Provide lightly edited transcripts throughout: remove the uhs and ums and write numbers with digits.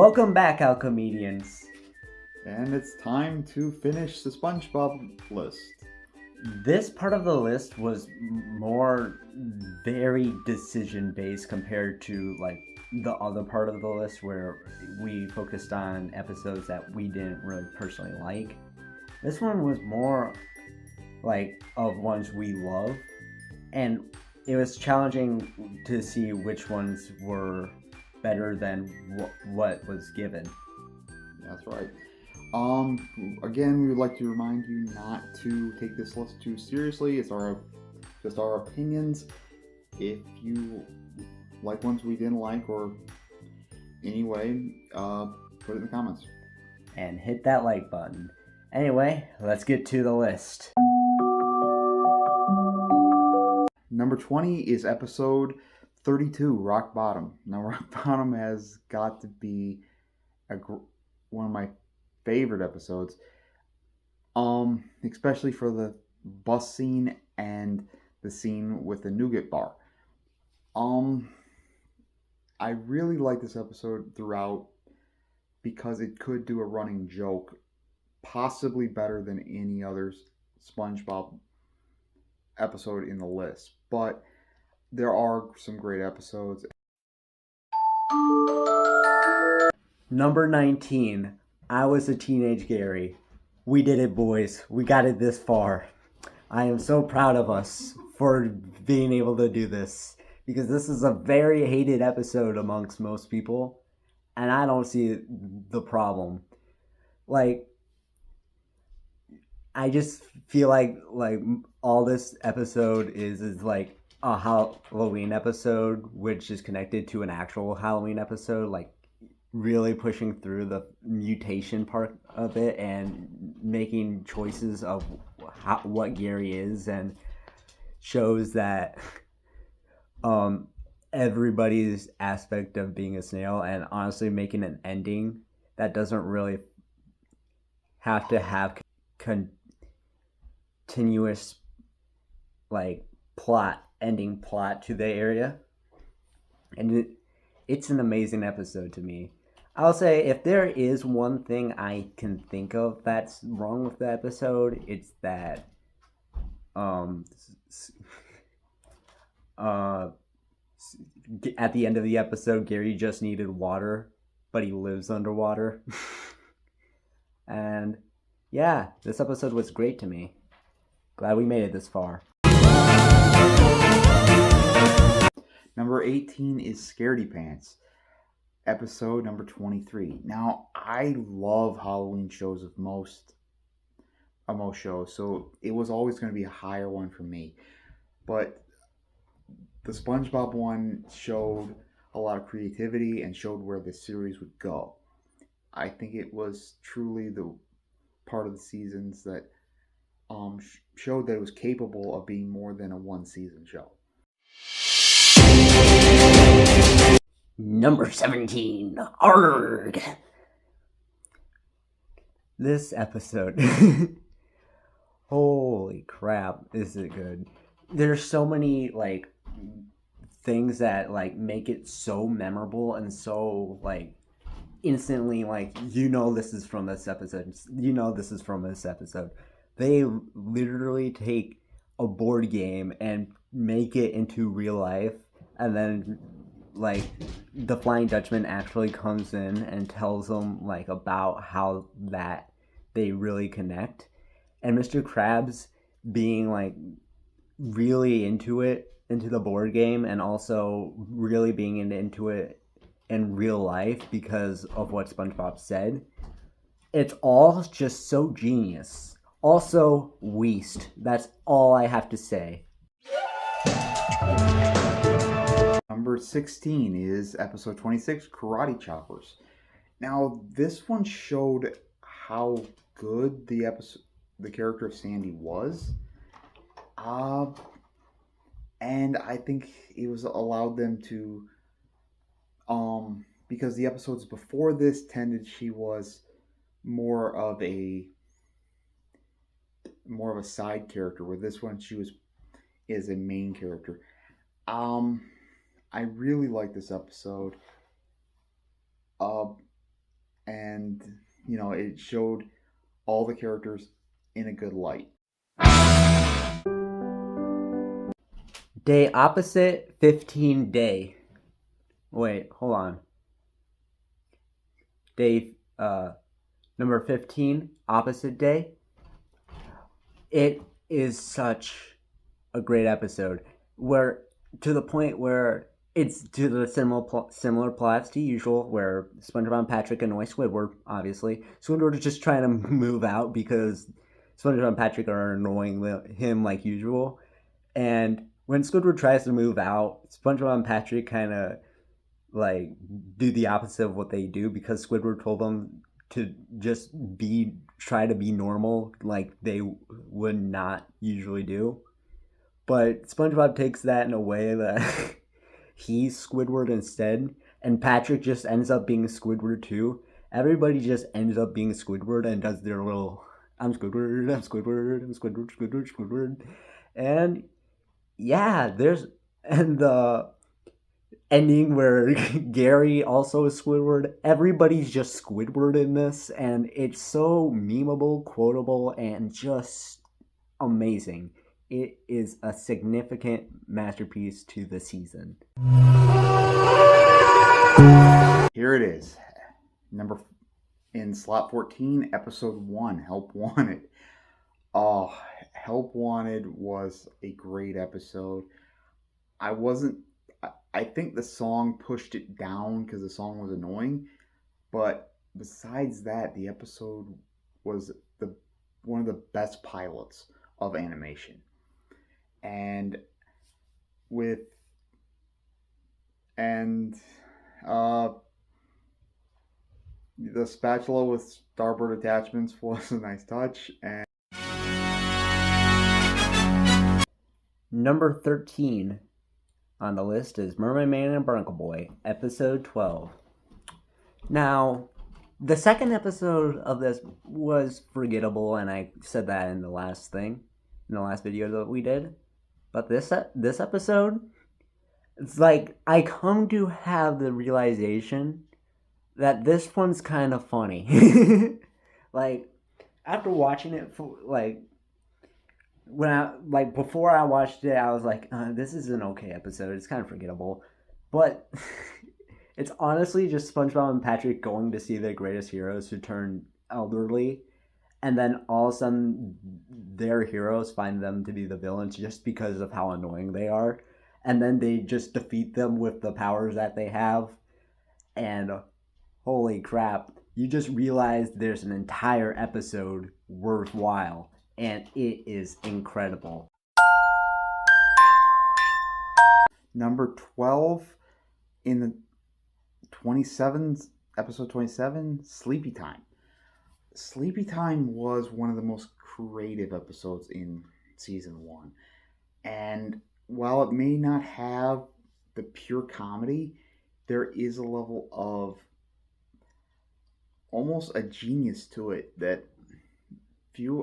Welcome back, alchemedians. And it's time to finish the Spongebob list. This part of the list was more very decision based compared to like the other part of the list where we focused on episodes that we didn't really personally like. This one was more like of ones we love, and it was challenging to see which ones were better than what was given. That's right. Again, we would like to remind you not to take this list too seriously. It's just our opinions. If you like ones we didn't like or anyway, put it in the comments. And hit that like button. Anyway, let's get to the list. Number 20 is episode 32, Rock Bottom. Now, Rock Bottom has got to be one of my favorite episodes, especially for the bus scene and the scene with the nougat bar. I really like this episode throughout because it could do a running joke, possibly better than any other SpongeBob episode in the list. But there are some great episodes. Number 19. I was a teenage Gary. We did it, boys. We got it this far. I am so proud of us for being able to do this, because this is a very hated episode amongst most people, and I don't see the problem. Like, I just feel like all this episode is like a Halloween episode, which is connected to an actual Halloween episode, like really pushing through the mutation part of it and making choices of what Gary is, and shows that everybody's aspect of being a snail, and honestly making an ending that doesn't really have to have continuous like ending plot to the area. And it's an amazing episode to me. I'll say, if there is one thing I can think of that's wrong with the episode, it's that at the end of the episode, Gary just needed water, but he lives underwater. And yeah, this episode was great to me. Glad we made it this far. Number 18 is Scaredy Pants, episode number 23. Now, I love Halloween shows of most shows, so it was always going to be a higher one for me. But the SpongeBob one showed a lot of creativity and showed where the series would go. I think it was truly the part of the seasons that showed that it was capable of being more than a one-season show. Number 17, Arg! This episode, holy crap, is it good. There's so many like things that like make it so memorable and so like instantly like, this is from this episode, this is from this episode. They literally take a board game and make it into real life, and then like the Flying Dutchman actually comes in and tells them like about how that they really connect, and Mr. Krabs being like really into the board game, and also really being into it in real life because of what SpongeBob said. It's all just so genius. Also, Weast. That's all I have to say. Number 16 is episode 26, Karate Choppers. Now, this one showed how good the character of Sandy was. And I think it was allowed them to, because the episodes before this she was more of a side character, where this one is a main character. I really like this episode. and it showed all the characters in a good light. Day opposite 15 day. Wait, hold on. Day number 15, opposite day. It is such a great episode, where to the point where it's to the similar plots to usual, where SpongeBob and Patrick annoy Squidward. Obviously, Squidward is just trying to move out because SpongeBob and Patrick are annoying him like usual. And when Squidward tries to move out, SpongeBob and Patrick kind of like do the opposite of what they do, because Squidward told them to just try to be normal like they would not usually do. But SpongeBob takes that in a way that he's Squidward instead, and Patrick just ends up being Squidward too. Everybody just ends up being Squidward and does their little I'm Squidward, I'm Squidward, I'm Squidward, Squidward, Squidward. And yeah, there's and the ending where Gary also is Squidward. Everybody's just Squidward in this, and it's so memeable, quotable, and just amazing. It is a significant masterpiece to the season. Here it is. In slot 14, episode 1, Help Wanted. Oh, Help Wanted was a great episode. I think the song pushed it down because the song was annoying, but besides that, the episode was one of the best pilots of animation. And the spatula with starboard attachments was a nice touch. And number 13 on the list is Mermaid Man and Barnacle Boy, episode 12. Now, the second episode of this was forgettable, and I said that in the last video that we did. But this episode, it's like I come to have the realization that this one's kind of funny. Like, after watching it before I watched it, I was like, this is an okay episode. It's kind of forgettable. But it's honestly just SpongeBob and Patrick going to see their greatest heroes who turn elderly, and then all of a sudden their heroes find them to be the villains just because of how annoying they are. And then they just defeat them with the powers that they have. And holy crap, you just realized there's an entire episode worthwhile. And it is incredible. Number 12 in the episode 27, Sleepy Time. Sleepy Time was one of the most creative episodes in season 1. And while it may not have the pure comedy, there is a level of almost a genius to it that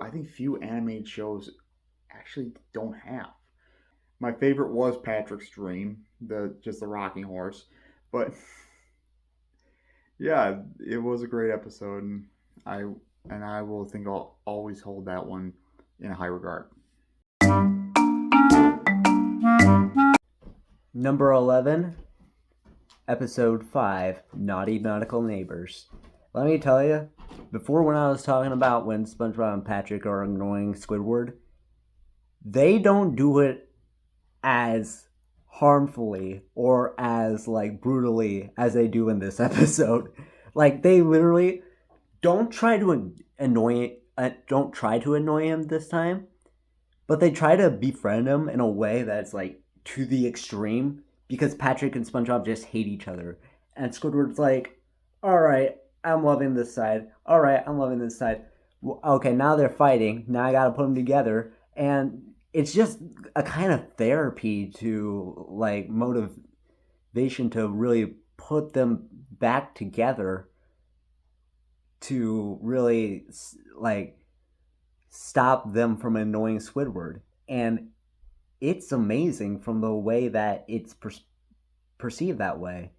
I think few animated shows actually don't have. My favorite was Patrick's dream, the rocking horse, but yeah, it was a great episode, and I will think I'll always hold that one in high regard. Number 11, episode 5, Naughty Nautical Neighbors. Let me tell you, before when I was talking about when SpongeBob and Patrick are annoying Squidward, they don't do it as harmfully or as brutally as they do in this episode. Like, they literally don't try to annoy him this time, but they try to befriend him in a way that's to the extreme, because Patrick and SpongeBob just hate each other. And Squidward's like, alright, I'm loving this side. Alright, I'm loving this side. Okay, now they're fighting. Now I gotta put them together. And it's just a kind of therapy to, motivation to really put them back together to really, stop them from annoying Squidward. And it's amazing from the way that it's perceived that way.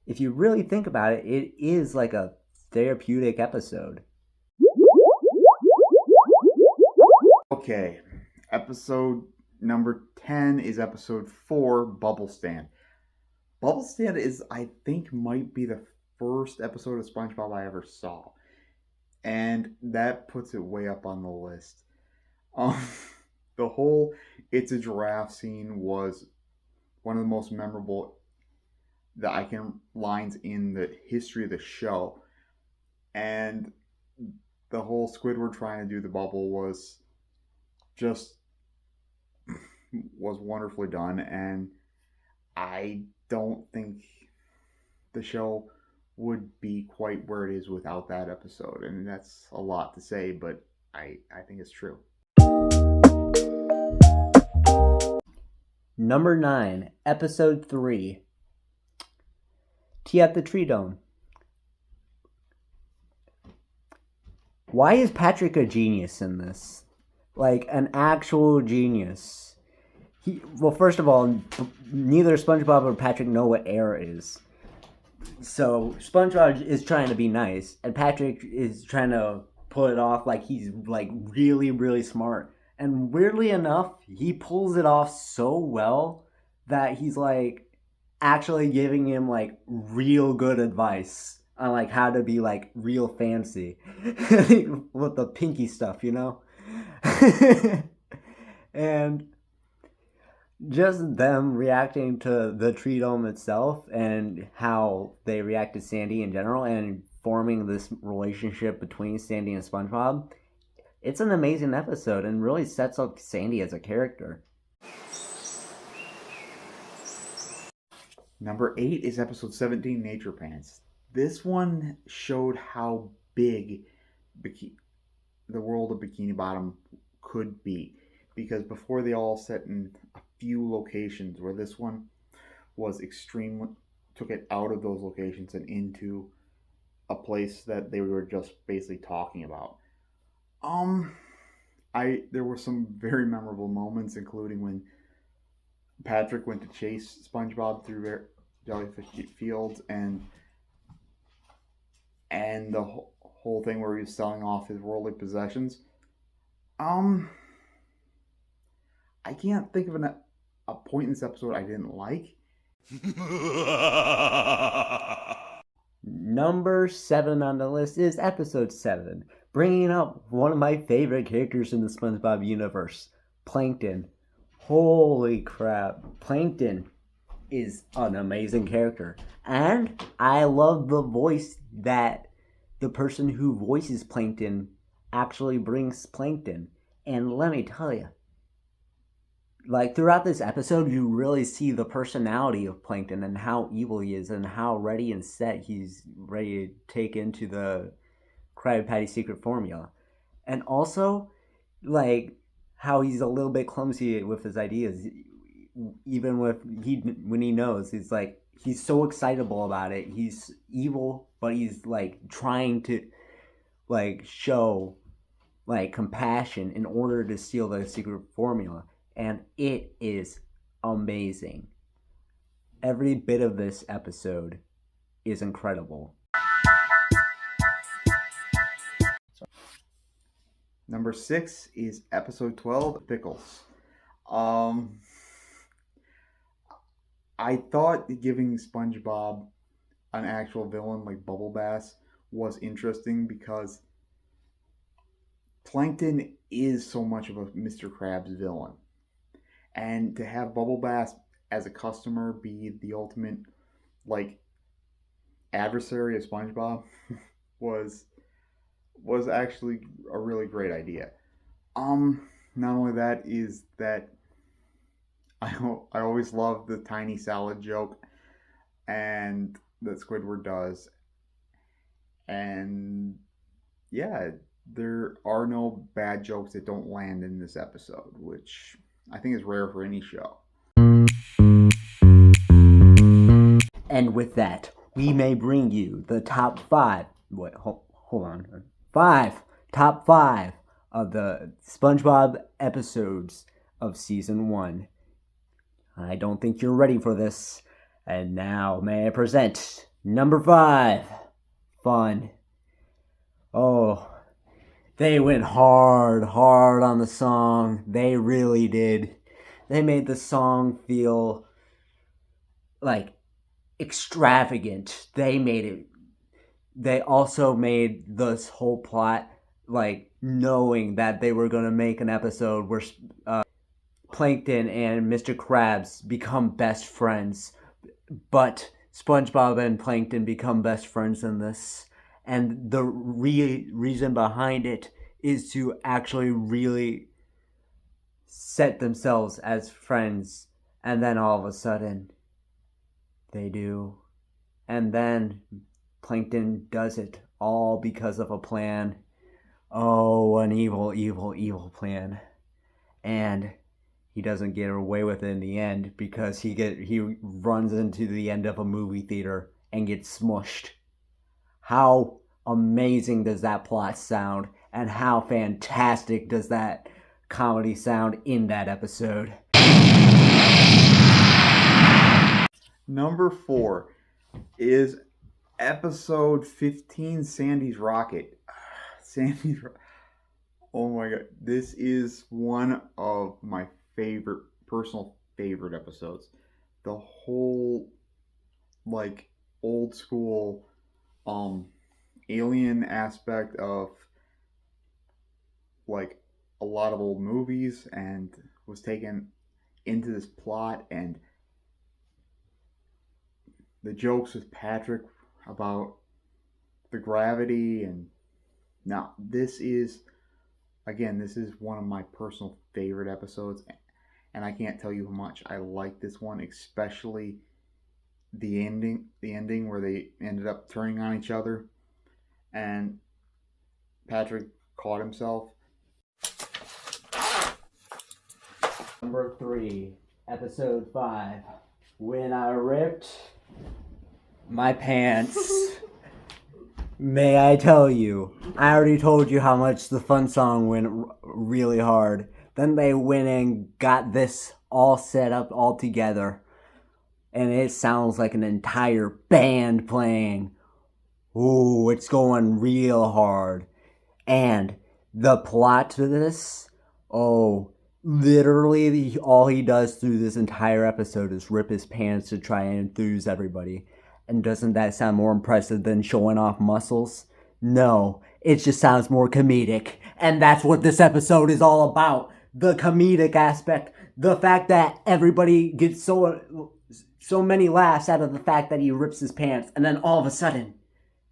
If you really think about it, it is like a therapeutic episode. Okay, episode number 10 is episode 4, Bubble Stand. Bubble Stand is, I think, might be the first episode of SpongeBob I ever saw. And that puts it way up on the list. The whole It's a Giraffe scene was one of the most memorable lines in the history of the show. And the whole Squidward trying to do the bubble was wonderfully done, and I don't think the show would be quite where it is without that episode. And that's a lot to say, but I think it's true. Number 9, episode 3, Tea at the Treedome. Why is Patrick a genius in this? Like, an actual genius. Well, first of all, neither SpongeBob or Patrick know what air is. So, SpongeBob is trying to be nice, and Patrick is trying to pull it off like he's, like, really, really smart. And weirdly enough, he pulls it off so well that he's, like, actually giving him, like, real good advice on, like, how to be, like, real fancy. With the pinky stuff, you know? And just them reacting to the Treedome itself and how they react to Sandy in general and forming this relationship between Sandy and SpongeBob, it's an amazing episode and really sets up Sandy as a character. Number 8 is episode 17, Nature Pants. This one showed how big the world of Bikini Bottom could be, because before they all set in a few locations, where this one was took it out of those locations and into a place that they were just basically talking about. There were some very memorable moments, including when Patrick went to chase SpongeBob through jellyfish fields, and the whole thing where he was selling off his worldly possessions. I can't think of a point in this episode I didn't like. Number 7 on the list is episode 7, bringing up one of my favorite characters in the SpongeBob universe, Plankton. Holy crap, Plankton is an amazing character. And I love the voice that the person who voices Plankton actually brings Plankton. And let me tell you, like, throughout this episode, you really see the personality of Plankton and how evil he is and how ready and set he's ready to take into the Krabby Patty secret formula. And also, like, how he's a little bit clumsy with his ideas. Even when he knows, he's like, he's so excitable about it. He's evil, but he's, like, trying to, like, show, like, compassion in order to steal the secret formula. And it is amazing. Every bit of this episode is incredible. Number 6 is episode 12, Pickles. I thought giving SpongeBob an actual villain like Bubble Bass was interesting, because Plankton is so much of a Mr. Krabs villain. And to have Bubble Bass as a customer be the ultimate, like, adversary of SpongeBob was actually a really great idea. Not only that, is that I always love the tiny salad joke and that Squidward does. And yeah, there are no bad jokes that don't land in this episode, which I think is rare for any show. And with that, we may bring you the top 5. Wait, hold on. 5 top 5 of the SpongeBob episodes of season 1. I don't think you're ready for this. And now may I present number 5, Fun Oh, they went hard on the song. They really did. They made the song feel like extravagant. They also made this whole plot like knowing that they were going to make an episode where Plankton and Mr. Krabs become best friends, but SpongeBob and Plankton become best friends in this, and the reason behind it is to actually really set themselves as friends, and then all of a sudden they do, and then Plankton does it all because of a plan. Oh, an evil plan. And he doesn't get away with it in the end because he runs into the end of a movie theater and gets smushed. How amazing does that plot sound, and how fantastic does that comedy sound in that episode? Number 4 is episode 15, Sandy's Rocket. Oh my god, this is one of my personal favorite episodes. The whole like old school alien aspect of like a lot of old movies and was taken into this plot, and the jokes with Patrick about the gravity. And now this is one of my personal favorite episodes, and I can't tell you how much I like this one, especially the ending where they ended up turning on each other and Patrick caught himself. Number 3, episode 5, when I ripped my pants. May I tell you, I already told you how much the fun song went really hard. Then they went and got this all set up all together, and it sounds like an entire band playing. Ooh, it's going real hard. And the plot to this, literally all he does through this entire episode is rip his pants to try and enthuse everybody. And doesn't that sound more impressive than showing off muscles? No, it just sounds more comedic. And that's what this episode is all about. The comedic aspect. The fact that everybody gets so many laughs out of the fact that he rips his pants. And then all of a sudden,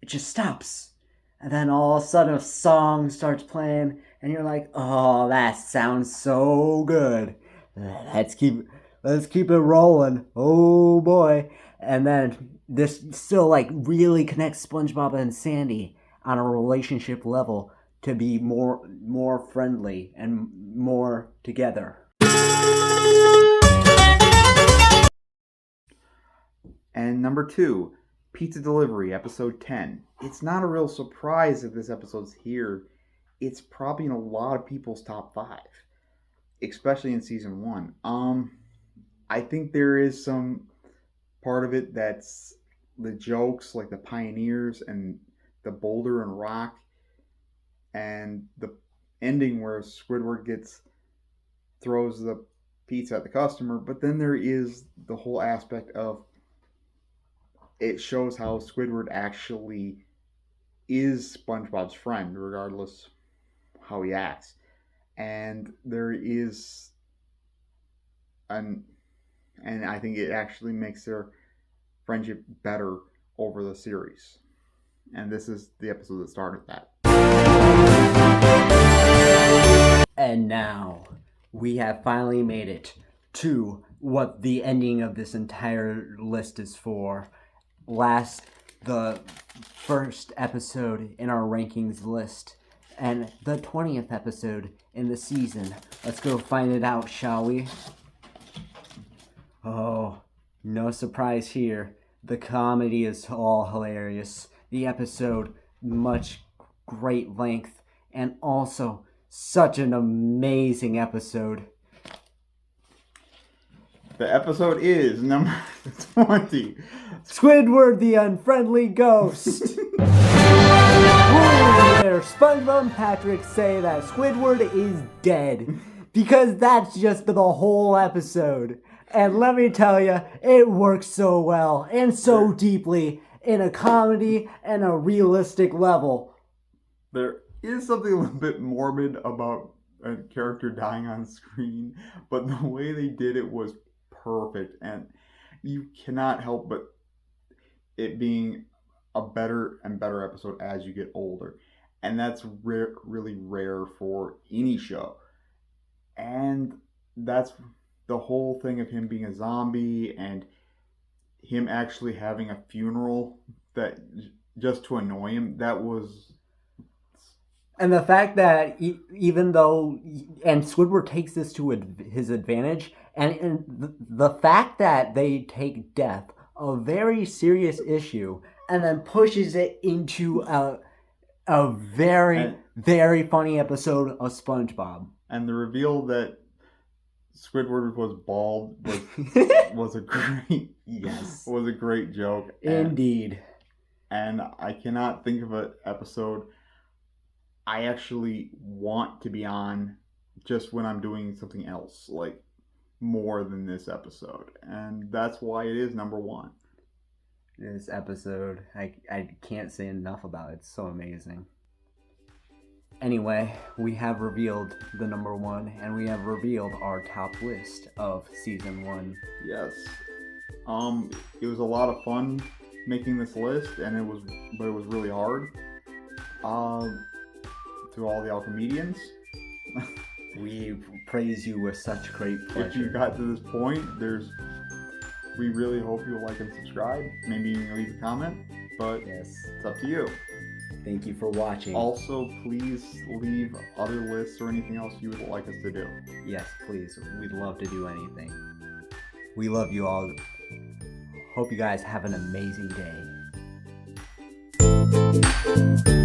it just stops. And then all of a sudden a song starts playing. And you're like, oh, that sounds so good. Let's keep it rolling. Oh boy. And then this still like really connects SpongeBob and Sandy on a relationship level to be more friendly and more together. And number 2, Pizza Delivery, episode 10. It's not a real surprise that this episode's here. It's probably in a lot of people's top 5, especially in season 1. I think there is some part of it that's the jokes, like the pioneers and the boulder and rock, and the ending where Squidward throws the pizza at the customer. But then there is the whole aspect of it shows how Squidward actually is SpongeBob's friend, regardless how he acts. And there is and I think it actually makes their friendship better over the series. And this is the episode that started that. And now we have finally made it to what the ending of this entire list is for. The first episode in our rankings list, and the 20th episode in the season. Let's go find it out, shall we? Oh, no surprise here. The comedy is all hilarious. The episode, much great length, and also such an amazing episode. The episode is number 20. Squidward the Unfriendly Ghost. where SpongeBob and Patrick say that Squidward is dead. Because that's just the whole episode. And let me tell you, it works so well and so deeply in a comedy and a realistic level. There is something a little bit morbid about a character dying on screen, but the way they did it was perfect, and you cannot help but it being a better and better episode as you get older. And that's really rare for any show. And that's the whole thing of him being a zombie and him actually having a funeral that just to annoy him, that was... And the fact that even though, and Squidward takes this to his advantage, and the fact that they take death, a very serious issue, and then pushes it into a very funny episode of SpongeBob. And the reveal that Squidward was bald was a great was a great joke. Indeed. And I cannot think of an episode I actually want to be on just when I'm doing something else, like more than this episode. And that's why it is number one. This episode, I can't say enough about it. It's so amazing. Anyway, we have revealed the number one, and we have revealed our top list of season 1. Yes. It was a lot of fun making this list, and it was really hard. To all the alchemedians, we praise you with such great pleasure. If you got to this point, we really hope you'll like and subscribe. Maybe you can leave a comment, but yes, it's up to you. Thank you for watching. Also, please leave other lists or anything else you would like us to do. Yes, please. We'd love to do anything. We love you all. Hope you guys have an amazing day.